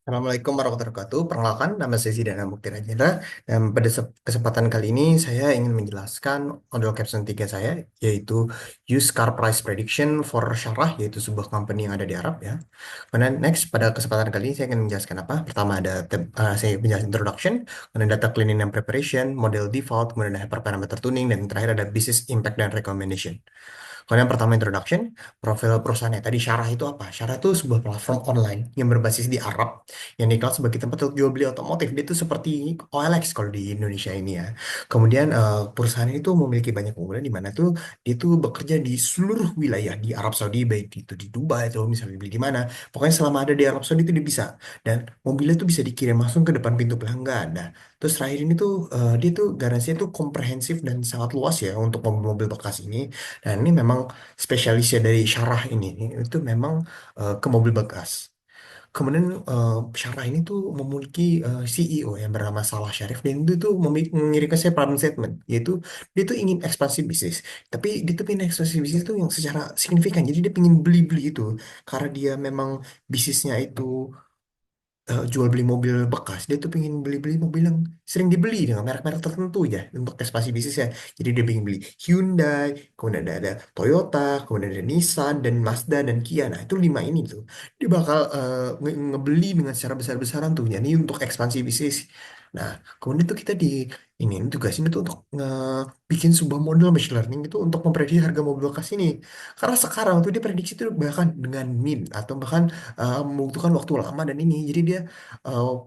Assalamualaikum warahmatullahi wabarakatuh. Perkenalkan, nama saya Zidana Mukti Rajendra. Dan pada kesempatan kali ini, saya ingin menjelaskan model caption 3 saya, yaitu Use Car Price Prediction for Syarah, yaitu sebuah company yang ada di Arab ya. Kemudian next, pada kesempatan kali ini, saya akan menjelaskan apa? Pertama ada saya menjelaskan introduction, kemudian data cleaning and preparation, model default, kemudian ada hyperparameter tuning, dan terakhir ada business impact dan recommendation. Kalau yang pertama introduction, profil perusahaannya. Tadi Syarah itu apa? Syarah itu sebuah platform online yang berbasis di Arab yang dikenal sebagai tempat untuk jual beli otomotif. Dia itu seperti OLX kalau di Indonesia ini ya. Kemudian perusahaan itu memiliki banyak keunggulan di mana tuh dia tuh bekerja di seluruh wilayah di Arab Saudi, baik itu di Dubai atau misalnya beli di mana. Pokoknya selama ada di Arab Saudi itu dia bisa. Dan mobilnya tuh bisa dikirim langsung ke depan pintu pelanggan. Nah, terus terakhir ini tuh dia tuh garansinya tuh komprehensif dan sangat luas ya untuk mobil-mobil bekas ini. Dan ini memang spesialisnya dari Syarah ini itu memang ke mobil bekas. Kemudian Syarah ini tuh memiliki CEO yang bernama Salah Syarif dan itu tuh mengirimkan saya problem statement, yaitu dia tuh ingin ekspansi bisnis, tapi dia tuh ingin ekspansi bisnis itu yang secara signifikan. Jadi dia ingin beli-beli itu karena dia memang bisnisnya itu jual beli mobil bekas. Dia tuh pengen beli-beli mobil yang sering dibeli dengan merek-merek tertentu ya untuk ekspansi bisnisnya. Jadi dia pengen beli Hyundai, kemudian ada Toyota, kemudian ada Nissan dan Mazda dan Kia. Nah itu lima ini tuh dia bakal ngebeli dengan secara besar-besaran tuh. Jadi untuk ekspansi bisnis. Nah kemudian tuh kita ini tugasin itu untuk bikin sebuah model machine learning itu untuk memprediksi harga mobil bekas ini. Karena sekarang tuh dia prediksi itu bahkan dengan min atau bahkan membutuhkan waktu lama dan ini jadi dia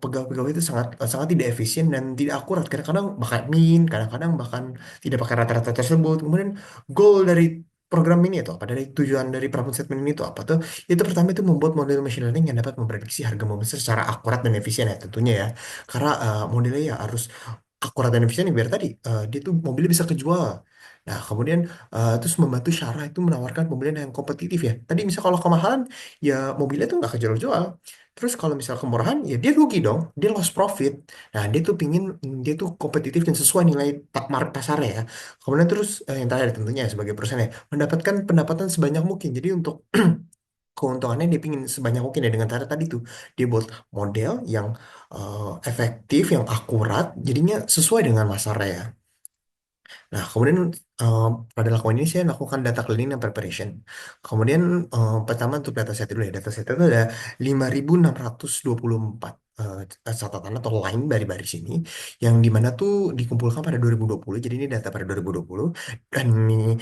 pegawai-pegawai itu sangat sangat tidak efisien dan tidak akurat, kadang-kadang bahkan min, kadang-kadang bahkan tidak pakai rata-rata tersebut. Kemudian goal dari program ini itu apa, dari tujuan dari problem statement ini itu apa tuh? Itu pertama itu membuat model machine learning yang dapat memprediksi harga mobil secara akurat dan efisien ya tentunya ya, karena modelnya ya harus akurat dan efisien ya, biar tadi dia tuh mobilnya bisa kejual. Nah, kemudian terus membantu Syarah itu menawarkan pembelian yang kompetitif ya. Tadi misal kalau kemahalan, ya mobilnya tuh nggak kejual-jual. Terus kalau misal kemurahan, ya dia rugi dong, dia lost profit. Nah, dia tuh pingin dia tuh kompetitif dan sesuai nilai market pasarnya ya. Kemudian terus yang terakhir tentunya sebagai perusahaan ya, mendapatkan pendapatan sebanyak mungkin. Jadi untuk keuntungannya dia pingin sebanyak mungkin ya dengan cara tadi tuh dia buat model yang efektif, yang akurat, jadinya sesuai dengan pasarnya ya. Nah, kemudian eh, pada lakukan ini saya lakukan data cleaning dan preparation. Kemudian pertama untuk data set dulu ya. Data set itu ada 5.624 catatan atau line dari baris ini yang dimana tuh dikumpulkan pada 2020. Jadi ini data pada 2020 dan ini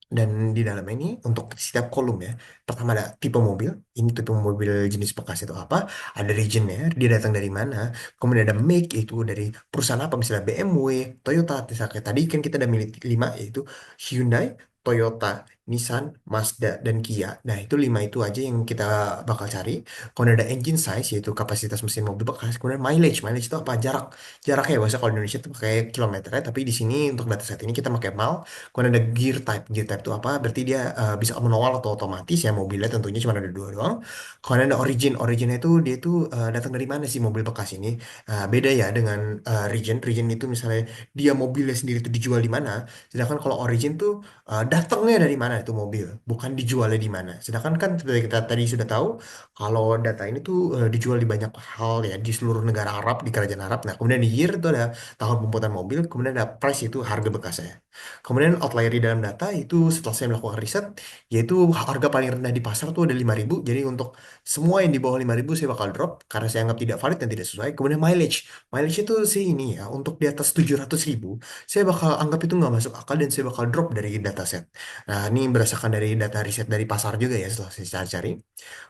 dan di dalam ini untuk setiap kolom ya. Pertama ada tipe mobil, ini tipe mobil jenis bekas itu apa, ada regionnya, dia datang dari mana, kemudian ada make itu dari perusahaan apa, misalnya BMW, Toyota, misalnya kayak tadi kan kita ada milik lima yaitu Hyundai, Toyota, Nissan, Mazda, dan Kia. Nah itu lima itu aja yang kita bakal cari. Kemudian ada engine size yaitu kapasitas mesin mobil bekas. Kemudian mileage, mileage itu apa, jaraknya ya. Biasa kalau di Indonesia itu pakai kilometer ya, tapi di sini untuk data set ini kita pakai mile. Kemudian ada gear type itu apa? Berarti dia bisa manual atau otomatis ya, mobilnya tentunya cuma ada dua doang. Kemudian ada originnya itu dia itu datang dari mana sih mobil bekas ini? Beda ya dengan region itu misalnya dia mobilnya sendiri itu dijual di mana. Sedangkan kalau origin tuh datangnya dari mana itu mobil, bukan dijualnya di mana. Sedangkan kan seperti kita tadi sudah tahu kalau data ini tuh dijual di banyak hal ya di seluruh negara Arab, di kerajaan Arab. Nah kemudian di year itu ada tahun pembuatan mobil, kemudian ada price itu harga bekasnya. Kemudian outlier di dalam data itu setelah saya melakukan riset, yaitu harga paling rendah di pasar tuh ada 5.000. Jadi untuk semua yang di bawah 5.000 saya bakal drop karena saya anggap tidak valid dan tidak sesuai. Kemudian mileage. Mileage itu sih ini ya, untuk di atas 700.000, saya bakal anggap itu nggak masuk akal dan saya bakal drop dari dataset. Nah, ini berdasarkan dari data riset dari pasar juga ya setelah saya cari-cari.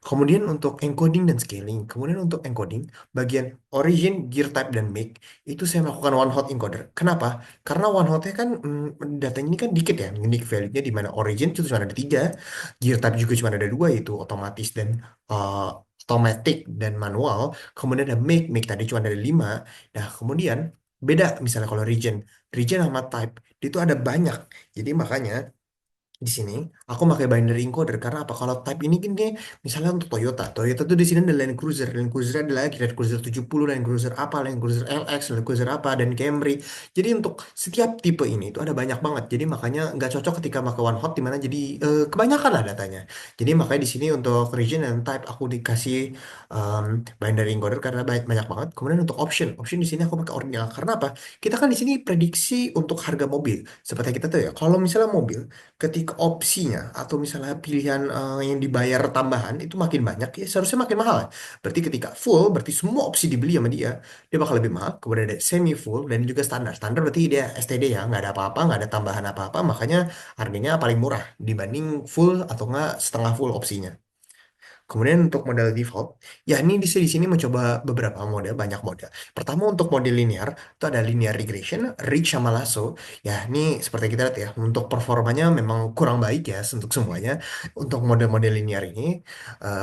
Kemudian untuk encoding dan scaling. Kemudian untuk encoding, bagian origin, gear type, dan make, itu saya melakukan one hot encoder. Kenapa? Karena one hotnya kan datanya ini kan dikit ya, unique value-nya di mana origin itu cuma ada tiga, gear type juga cuma ada dua, yaitu otomatis dan uh, automatic dan manual. Kemudian ada make tadi cuma ada lima. Nah kemudian beda misalnya kalau region sama type itu ada banyak. Jadi makanya Di sini aku pakai binary encoder karena apa? Kalau type ini kan kayak misalnya untuk Toyota, Toyota tuh di sini ada Land Cruiser ada lagi Land Cruiser 70, Land Cruiser apa, Land Cruiser LX, Land Cruiser apa, dan Camry. Jadi untuk setiap tipe ini itu ada banyak banget. Jadi makanya nggak cocok ketika pakai one hot, dimana jadi kebanyakan lah datanya. Jadi makanya di sini untuk region and type aku dikasih binary encoder karena banyak banyak banget. Kemudian untuk option, option di sini aku pakai ordinal karena apa? Kita kan di sini prediksi untuk harga mobil. Seperti kita tahu ya, kalau misalnya mobil ketika opsinya atau misalnya pilihan yang dibayar tambahan itu makin banyak ya seharusnya makin mahal ya. Berarti ketika full berarti semua opsi dibeli sama dia, dia bakal lebih mahal. Kemudian ada semi full dan juga standar. Standar berarti dia STD ya, nggak ada apa-apa, nggak ada tambahan apa-apa, makanya harganya paling murah dibanding full atau nggak setengah full opsinya. Kemudian untuk model default, ya ini di sini mencoba beberapa model, banyak model. Pertama untuk model linear, itu ada linear regression, ridge sama lasso. Ya ini seperti kita lihat ya, untuk performanya memang kurang baik ya untuk semuanya. Untuk model-model linear ini,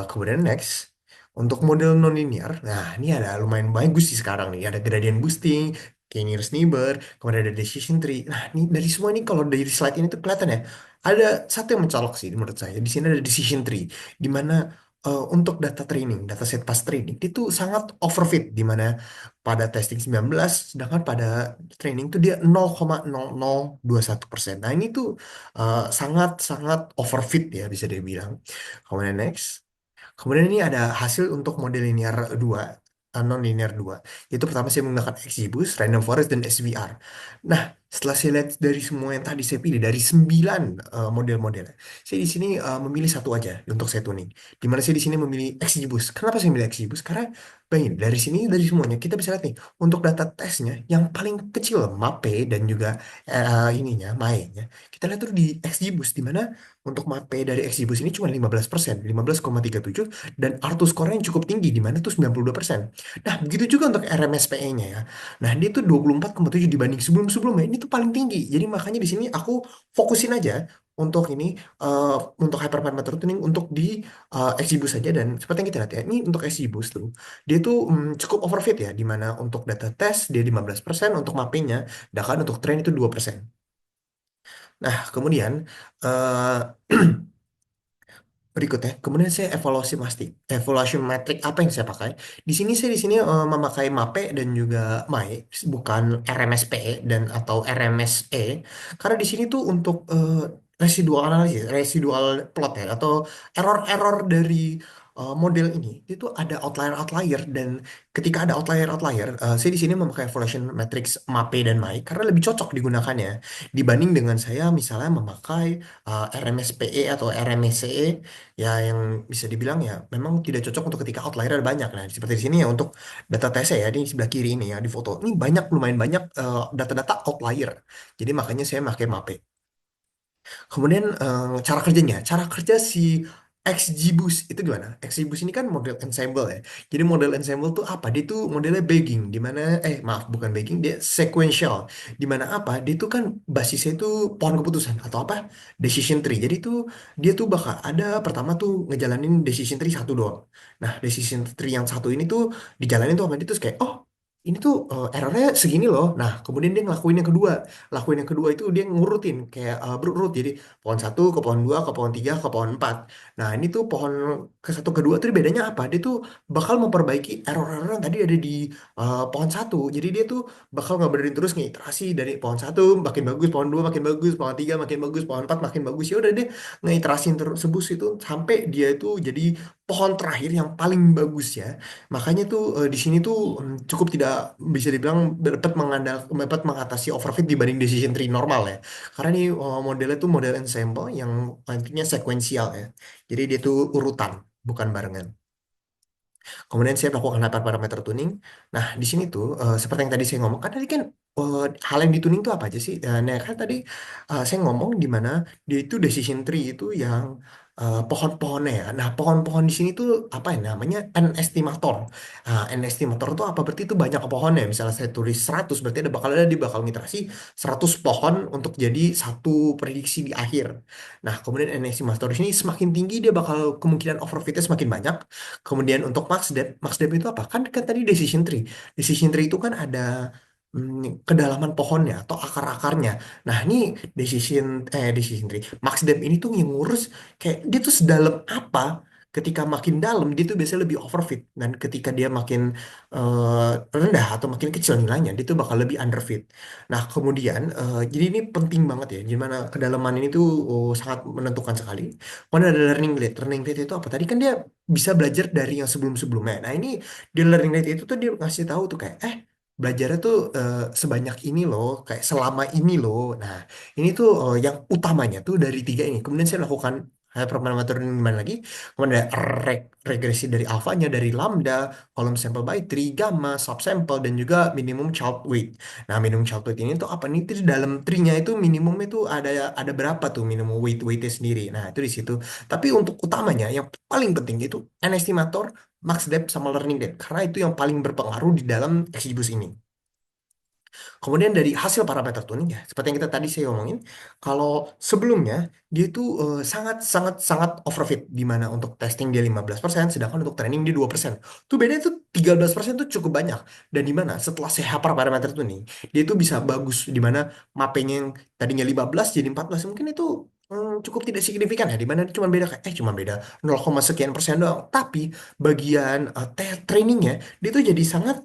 kemudian next. Untuk model non-linear, nah ini ada lumayan bagus sih sekarang nih. Ada gradient boosting, K-nearest neighbor, kemudian ada decision tree. Nah ini dari semua ini kalau dari slide ini tuh kelihatan ya, ada satu yang mencolok sih menurut saya. Di sini ada decision tree, di mana untuk data training, data set pas training itu sangat overfit di mana pada testing 19 sedangkan pada training itu dia 0,0021%. Nah, ini tuh sangat-sangat overfit ya bisa dibilang. Kemudian next. Kemudian ini ada hasil untuk model linear 2, non-linear 2. Itu pertama saya menggunakan XGBoost, Random Forest, dan SVR. Nah, setelah saya lihat dari semua yang tadi saya pilih, dari 9 model-modelnya, saya di sini memilih satu aja untuk saya tuning. Di mana saya di sini memilih XGBoost. Kenapa saya memilih XGBoost? Karena bayangin, dari sini, dari semuanya, kita bisa lihat nih, untuk data tesnya, yang paling kecil, MAPE, dan juga ininya, MAE-nya, kita lihat tuh di XGBoost, di mana untuk MAPE dari XGBoost ini cuma 15%, 15,37, dan Artus score-nya yang cukup tinggi, di mana tuh 92%. Nah, begitu juga untuk RMSPE-nya ya. Nah, dia tuh 24,7 dibanding sebelum-sebelumnya. Ini tuh paling tinggi. Jadi makanya di sini aku fokusin aja untuk ini, eh, untuk hyperparameter tuning untuk di XGBoost saja. Dan seperti yang kita lihat ya, ini untuk XGBoost tuh, dia tuh cukup overfit ya, di mana untuk data test dia 15%, untuk mappingnya, bahkan untuk train itu 2%. Nah, kemudian eh, berikutnya, kemudian saya evaluasi pasti, evaluasi metrik apa yang saya pakai. Di sini memakai MAPE dan juga MAE, bukan RMSPE dan atau RMSE, karena di sini tuh untuk residual analisis, residual plot ya, atau error-error dari model ini, itu ada outlier-outlier dan ketika ada outlier-outlier, saya di sini memakai evaluation matrix MAPE dan MAE karena lebih cocok digunakannya dibanding dengan saya misalnya memakai RMSPE atau RMSCE ya yang bisa dibilang ya memang tidak cocok untuk ketika outlier ada banyak. Nah, seperti di sini ya untuk data TC ya di sebelah kiri ini ya di foto. Ini banyak lumayan banyak data-data outlier. Jadi makanya saya pakai MAPE. Kemudian cara kerjanya, cara kerja si XGBoost itu gimana? XGBoost ini kan model ensemble ya. Jadi model ensemble tuh apa? Dia tuh modelnya bagging, di mana maaf bukan bagging, dia sequential. Di mana apa? Dia tuh kan basisnya itu pohon keputusan atau apa? Decision tree. Jadi tuh dia tuh bakal ada pertama tuh ngejalanin decision tree satu doang. Nah, decision tree yang satu ini tuh dijalanin tuh sama dia tuh kayak oh ini tuh errornya segini loh. Nah, kemudian dia ngelakuin yang kedua. Lakuin yang kedua itu dia ngurutin kayak berurut. Jadi pohon satu ke pohon dua ke pohon tiga ke pohon empat. Nah ini tuh pohon ke satu kedua tuh bedanya apa? Dia tuh bakal memperbaiki error-error yang tadi ada di pohon satu. Jadi dia tuh bakal ngabarin terus ngiterasi dari pohon satu makin bagus, pohon dua makin bagus, pohon tiga makin bagus, pohon empat makin bagus. Ya udah dia ngiterasin tersebut itu sampai dia itu jadi pohon terakhir yang paling bagus ya. Makanya tuh di sini tuh cukup tidak bisa dibilang dapat mengatasi overfit dibanding decision tree normal ya. Karena ini modelnya tuh model ensemble yang nantinya sekuensial ya. Jadi dia tuh urutan, bukan barengan. Kemudian saya melakukan parameter tuning. Nah, di sini tuh seperti yang tadi saya ngomong, kan tadi kan hal yang dituning itu apa aja sih? Nah, kan tadi saya ngomong di mana dia itu decision tree itu yang pohon-pohonnya ya. Nah, pohon-pohon di sini tuh apa ya namanya? N estimator. N estimator itu apa? Berarti itu banyak pohonnya. Misalnya saya tulis 100, berarti dia bakal ngiterasi 100 pohon untuk jadi satu prediksi di akhir. Nah, kemudian N estimator di sini semakin tinggi dia bakal kemungkinan overfitnya semakin banyak. Kemudian untuk Max Dep itu apa? Kan tadi decision tree. Decision tree itu kan ada kedalaman pohonnya atau akar-akarnya. Nah, ini decision tree. Max Dep ini tuh yang ngurus kayak dia tuh sedalam apa. Ketika makin dalam dia tuh biasanya lebih overfit, dan ketika dia makin rendah atau makin kecil nilainya dia tuh bakal lebih underfit. Nah, kemudian jadi ini penting banget ya, gimana kedalaman ini tuh sangat menentukan sekali. Mana ada learning rate. Learning rate itu apa? Tadi kan dia bisa belajar dari yang sebelum-sebelumnya. Nah, ini di learning rate itu tuh dia ngasih tahu tuh kayak belajarnya tuh sebanyak ini loh, kayak selama ini loh. Nah, ini tuh yang utamanya tuh dari tiga ini. Kemudian saya lakukan hyperparameter gimana lagi? Kemudian ada regresi dari alfanya, dari lambda, column sample by tree, gamma, subsample, dan juga minimum child weight. Nah, minimum child weight ini tuh apa nih? Itu di dalam tree-nya itu minimumnya tuh ada berapa tuh minimum weightnya sendiri. Nah, itu di situ. Tapi untuk utamanya, yang paling penting itu n estimator, max depth, sama learning depth. Karena itu yang paling berpengaruh di dalam XGBoost ini. Kemudian dari hasil parameter tuning ya, seperti yang kita tadi saya ngomongin, kalau sebelumnya dia itu sangat sangat sangat overfit, di mana untuk testing dia 15%, sedangkan untuk training dia 2%. Tuh beda itu 13% tuh cukup banyak. Dan di mana setelah saya hafal parameter tuning, dia itu bisa bagus, di mana mappingnya yang tadinya 15 jadi 14, mungkin itu cukup tidak signifikan ya, di mana cuma beda kayak cuma beda 0, sekian persen doang. Tapi bagian trainingnya dia tuh jadi sangat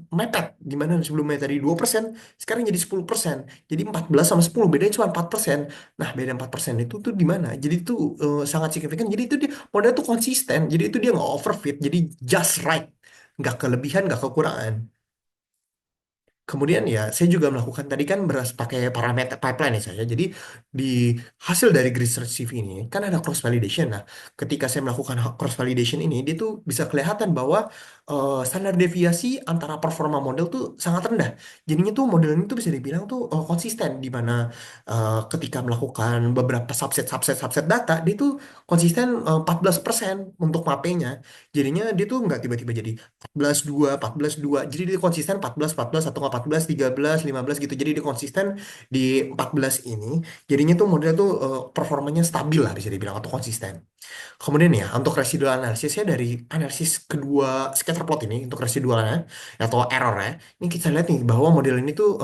mepet, di mana sebelumnya tadi 2%, sekarang jadi 10%. Jadi 14 sama 10 bedanya cuma 4%. Nah, beda 4% itu tuh di mana? Jadi itu sangat signifikan. Jadi itu dia modal tuh konsisten. Jadi itu dia nggak overfit. Jadi just right. Nggak kelebihan, nggak kekurangan. Kemudian ya, saya juga melakukan tadi kan beras pakai parameter pipeline ya saya. Jadi di hasil dari research CV ini kan ada cross validation. Nah, ketika saya melakukan cross validation ini, dia tuh bisa kelihatan bahwa standar deviasi antara performa model tuh sangat rendah. Jadinya tuh model ini tuh bisa dibilang tuh konsisten, di mana ketika melakukan beberapa subset data, dia tuh konsisten 14% untuk mapenya. Jadinya dia tuh nggak tiba-tiba jadi 14-2, 14-2. Jadi dia konsisten 14-14 atau nggak 14-13, 15 gitu. Jadi dia konsisten di 14 ini. Jadinya tuh modelnya tuh performanya stabil lah bisa dibilang, atau konsisten. Kemudian ya, untuk residual analisisnya dari analisis kedua scatter plot ini, untuk residualnya atau errornya, ini kita lihat nih bahwa model ini tuh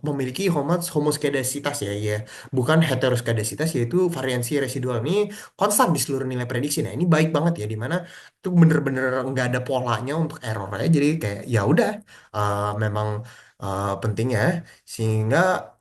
memiliki homoskedasitas ya, ya, bukan heteroskedasitas, yaitu variansi residual ini konstan di seluruh nilai prediksi. Nah, ini baik banget ya, di mana itu bener-bener nggak ada polanya untuk errornya, jadi kayak ya udah memang penting ya, sehingga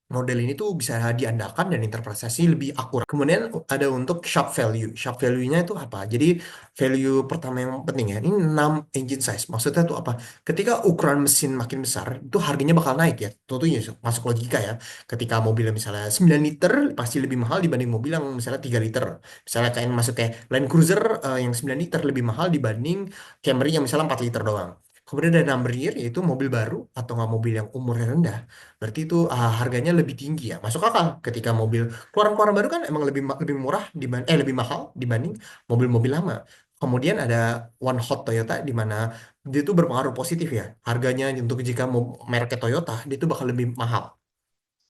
model ini tuh bisa diandalkan dan interpretasi lebih akurat. Kemudian ada untuk sharp value. Sharp value-nya itu apa? Jadi value pertama yang penting ya, ini 6 engine size. Maksudnya tuh apa? Ketika ukuran mesin makin besar, itu harganya bakal naik ya. Tentunya masuk logika ya. Ketika mobilnya misalnya 9 liter, pasti lebih mahal dibanding mobil yang misalnya 3 liter. Misalnya kayak masuk kayak Land Cruiser yang 9 liter lebih mahal dibanding Camry yang misalnya 4 liter doang. Kemudian ada number year, yaitu mobil baru atau nggak mobil yang umurnya rendah. Berarti itu harganya lebih tinggi ya. Masuk akal ketika mobil keluaran-keluaran baru kan emang lebih murah lebih mahal dibanding mobil-mobil lama. Kemudian ada One Hot Toyota, di mana dia itu berpengaruh positif ya. Harganya untuk jika mereknya Toyota dia itu bakal lebih mahal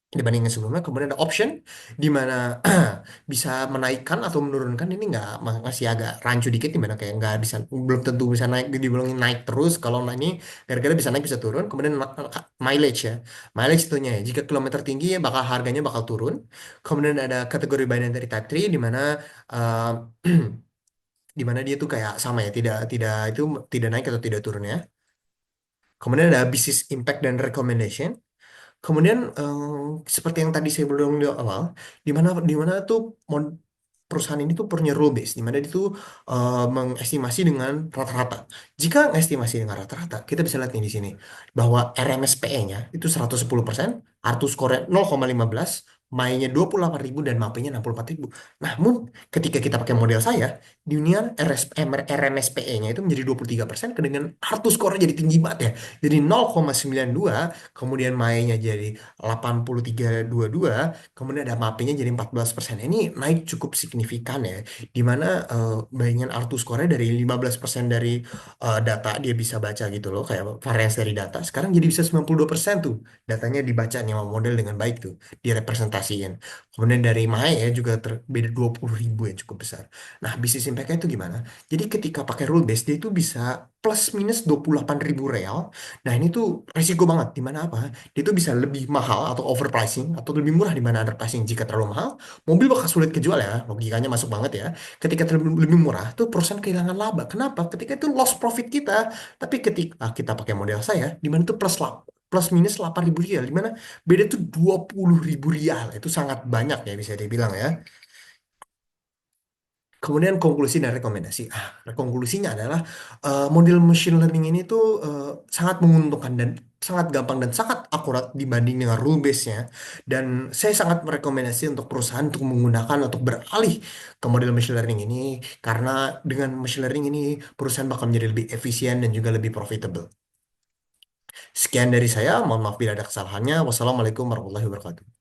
dibandingkan sebelumnya. Kemudian ada option, di mana bisa menaikkan atau menurunkan. Ini nggak masih agak rancu dikit, di mana kayak nggak bisa, belum tentu bisa naik, dibilangin naik terus. Kalau nah ini gara-gara bisa naik bisa turun. Kemudian mileage ya, mileage itunya ya, jika kilometer tinggi ya bakal harganya bakal turun. Kemudian ada kategori binary type 3, di mana eh, di mana dia tuh kayak sama ya, tidak tidak itu tidak naik atau tidak turun ya. Kemudian ada business impact dan recommendation. Kemudian seperti yang tadi saya bilang di awal, di mana tuh perusahaan ini tuh punya rule base, di mana dia tuh mengestimasi dengan rata-rata. Jika mengestimasi dengan rata-rata, kita bisa lihat nih di sini bahwa RMSPE-nya itu 110%, Artus score 0,15, MAI-nya 28.000, dan MAPE-nya 64.000. Namun ketika kita pakai model saya, di dunia RMSPE-nya itu menjadi 23%, dengan Artus score jadi tinggi banget ya. Jadi 0,92, kemudian MAE-nya jadi 83,22, kemudian ada MAPE-nya jadi 14%. Ini naik cukup signifikan ya, di mana bayangan Artus score dari 15% dari data dia bisa baca gitu loh, kayak varians dari data. Sekarang jadi bisa 92% tuh datanya dibaca nih sama model dengan baik tuh, direpresentasikan implementasiin. Kemudian dari Mae ya juga beda 20 ribu ya cukup besar. Nah, bisnis impact-nya itu gimana? Jadi ketika pakai rule base, dia itu bisa plus minus 28 ribu real. Nah, ini tuh resiko banget. Di mana apa? Dia itu bisa lebih mahal atau overpricing, atau lebih murah di mana underpricing. Jika terlalu mahal, mobil bakal sulit kejual ya. Logikanya masuk banget ya. Ketika terlalu lebih murah, tuh perusahaan kehilangan laba. Kenapa? Ketika itu loss profit kita. Tapi ketika kita pakai model saya, di mana tuh plus minus 8 ribu rial, di mana beda tuh 20 ribu rial. Itu sangat banyak ya bisa dibilang ya. Kemudian konklusi dan rekomendasi. Konklusinya adalah model machine learning ini tuh sangat menguntungkan dan sangat gampang dan sangat akurat dibanding dengan rule base-nya. Dan saya sangat merekomendasi untuk perusahaan untuk menggunakan untuk beralih ke model machine learning ini karena dengan machine learning ini perusahaan bakal menjadi lebih efisien dan juga lebih profitable. Sekian dari saya, mohon maaf bila ada kesalahannya. Wassalamualaikum warahmatullahi wabarakatuh.